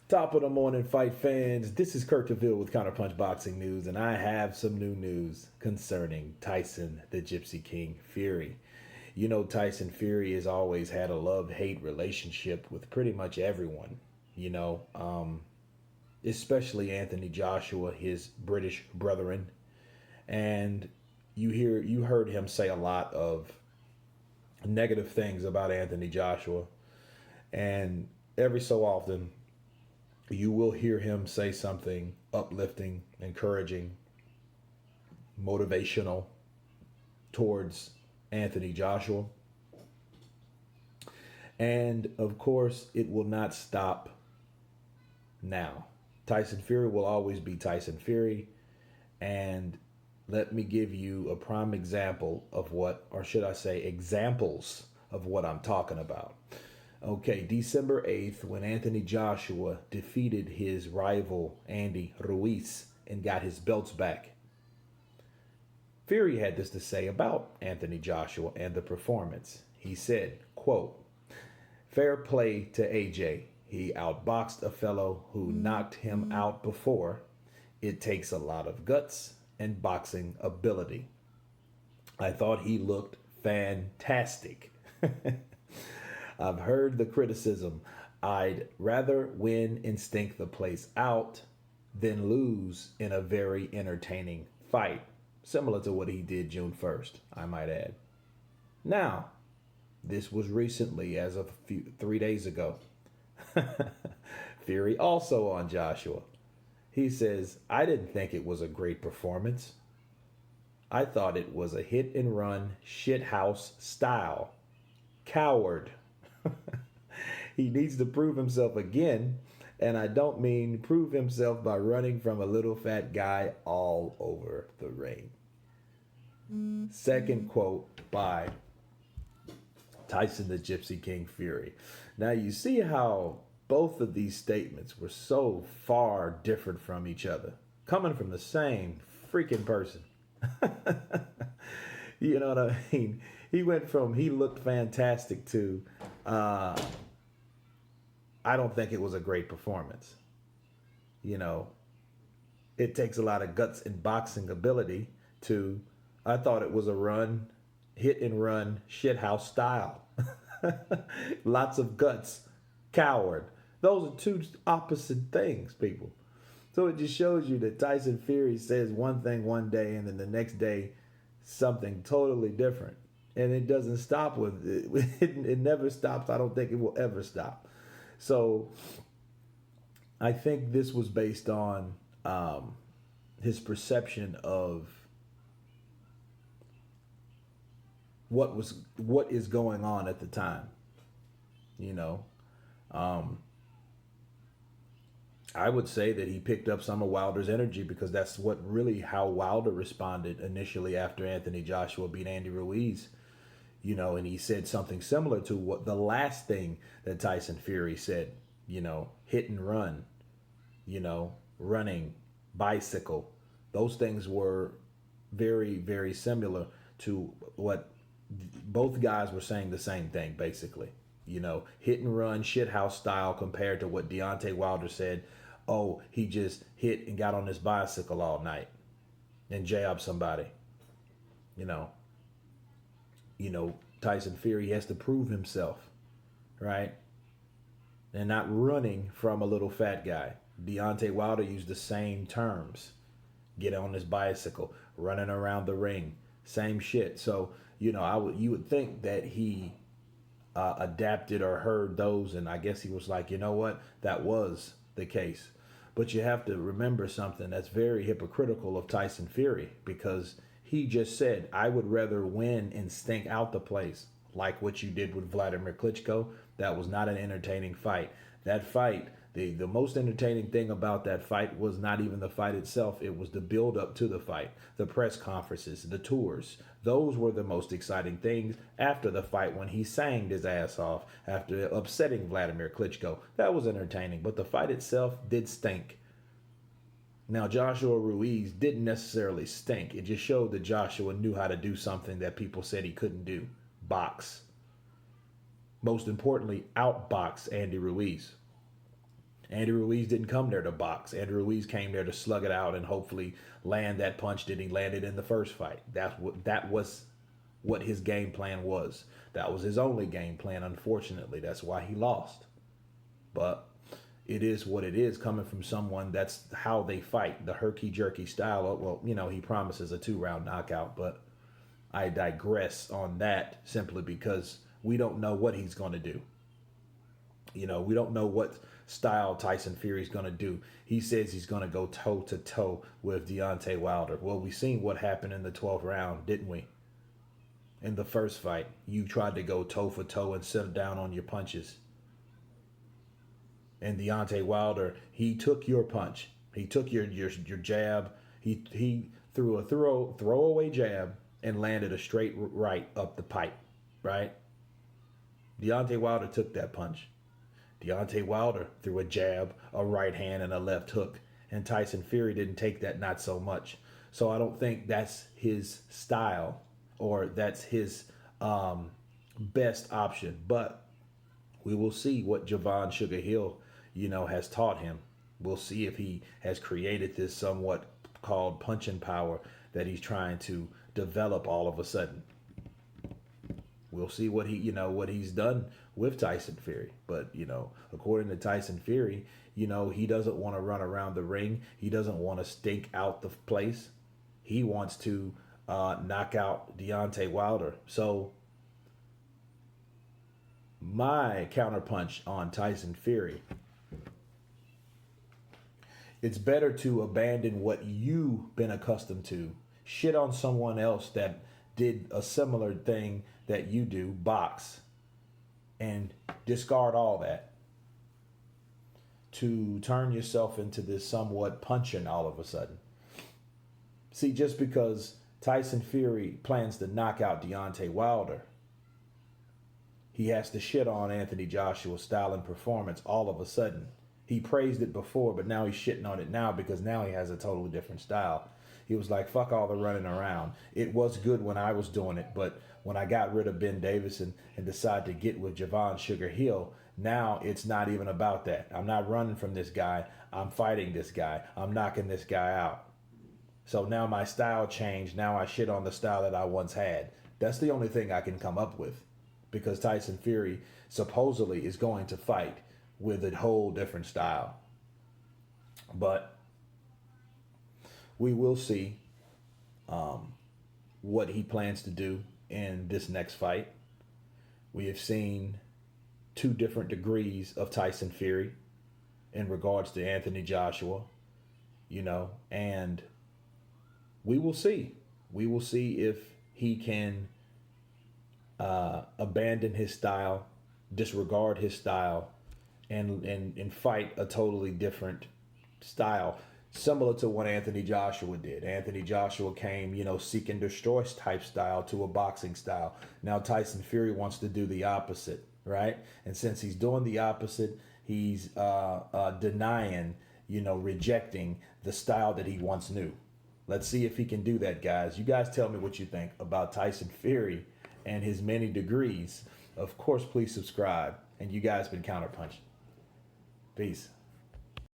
Top of the morning, fight fans. This is Kurt DeVille with Counterpunch Boxing News, and I have some new news concerning Tyson, the Gypsy King Fury. You know, Tyson Fury has always had a love-hate relationship with pretty much everyone. You know, especially Anthony Joshua, his British brethren, and you heard him say a lot of negative things about Anthony Joshua, and every so often you will hear him say something uplifting, encouraging, motivational towards Anthony Joshua. And of course, it will not stop now. Tyson Fury will always be Tyson Fury. And let me give you a prime example of what, or should I say, examples of what I'm talking about. Okay, December 8th, when Anthony Joshua defeated his rival Andy Ruiz and got his belts back, Fury had this to say about Anthony Joshua and the performance. He said, quote, "Fair play to AJ. He outboxed a fellow who knocked him out before. It takes a lot of guts and boxing ability. I thought he looked fantastic." I've heard the criticism. I'd rather win and stink the place out than lose in a very entertaining fight. Similar to what he did June 1st, I might add. Now, this was recently, as of 3 days ago. Fury also on Joshua. He says, "I didn't think it was a great performance. I thought it was a hit and run shithouse style. Coward." He needs to prove himself again, and I don't mean prove himself by running from a little fat guy all over the ring. Second quote by Tyson the Gypsy King Fury. Now you see how both of these statements were so far different from each other, coming from the same freaking person. You know what I mean? He went from "he looked fantastic" to "I don't think it was a great performance." You know, it takes a lot of guts and boxing ability to "I thought it was a run, hit and run, shithouse style." Lots of guts, coward. Those are two opposite things, people. So it just shows you that Tyson Fury says one thing one day and then the next day something totally different. And it doesn't stop with it. It never stops. I don't think it will ever stop. So I think this was based on his perception of what is going on at the time. You know, I would say that he picked up some of Wilder's energy because that's what really how Wilder responded initially after Anthony Joshua beat Andy Ruiz. You know, and he said something similar to what the last thing that Tyson Fury said. You know, hit and run. You know, running, bicycle. Those things were very, very similar to what both guys were saying the same thing, basically. You know, hit and run, shithouse style compared to what Deontay Wilder said. Oh, he just hit and got on his bicycle all night and jabbed somebody. You know, Tyson Fury has to prove himself, right? And not running from a little fat guy. Deontay Wilder used the same terms. Get on his bicycle, running around the ring, same shit. So, you would think that he adapted or heard those, and I guess he was like, you know what, that was the case. But you have to remember something that's very hypocritical of Tyson Fury, because he just said, "I would rather win and stink out the place," like what you did with Vladimir Klitschko. That was not an entertaining fight. That fight, the most entertaining thing about that fight was not even the fight itself. It was the build up to the fight, the press conferences, the tours. Those were the most exciting things after the fight when he sang his ass off after upsetting Vladimir Klitschko. That was entertaining, but the fight itself did stink. Now, Joshua Ruiz didn't necessarily stink. It just showed that Joshua knew how to do something that people said he couldn't do. Box. Most importantly, outbox Andy Ruiz. Andrew Ruiz didn't come there to box. Andrew Ruiz came there to slug it out and hopefully land that punch that he landed in the first fight. That was what his game plan was. That was his only game plan, unfortunately. That's why he lost. But it is what it is, coming from someone that's how they fight, the herky-jerky style. Well, he promises a 2-round knockout, but I digress on that simply because we don't know what he's going to do. We don't know what style Tyson Fury's going to do. He says he's going to go toe-to-toe with Deontay Wilder. Well, we seen what happened in the 12th round, didn't we? In the first fight, you tried to go toe-for-toe and sit down on your punches. And Deontay Wilder, he took your punch. He took your jab. He threw a throwaway jab and landed a straight right up the pipe, right? Deontay Wilder took that punch. Deontay Wilder threw a jab, a right hand, and a left hook. And Tyson Fury didn't take that, not so much. So I don't think that's his style or that's his best option. But we will see what Javon Sugar Hill, has taught him. We'll see if he has created this somewhat called punching power that he's trying to develop all of a sudden. We'll see what he's done with Tyson Fury. But, according to Tyson Fury, he doesn't want to run around the ring. He doesn't want to stink out the place. He wants to knock out Deontay Wilder. So my counterpunch on Tyson Fury: it's better to abandon what you've been accustomed to, shit on someone else that did a similar thing that you do, box, and discard all that, to turn yourself into this somewhat punching all of a sudden. See, just because Tyson Fury plans to knock out Deontay Wilder, he has to shit on Anthony Joshua's style and performance all of a sudden. He praised it before, but now he's shitting on it now because now he has a totally different style. He was like, fuck all the running around. It was good when I was doing it, but when I got rid of Ben Davison and decided to get with Javon Sugar Hill, now it's not even about that. I'm not running from this guy. I'm fighting this guy. I'm knocking this guy out. So now my style changed. Now I shit on the style that I once had. That's the only thing I can come up with, because Tyson Fury supposedly is going to fight with a whole different style. But we will see what he plans to do in this next fight. We have seen 2 different degrees of Tyson Fury in regards to Anthony Joshua, and we will see. We will see if he can abandon his style, disregard his style, and fight a totally different style, similar to what Anthony Joshua did. Anthony Joshua came, seek and destroy type style to a boxing style. Now Tyson Fury wants to do the opposite, right? And since he's doing the opposite, he's denying, rejecting the style that he once knew. Let's see if he can do that, guys. You guys tell me what you think about Tyson Fury and his many degrees. Of course, please subscribe. And you guys been Counterpunch. Peace.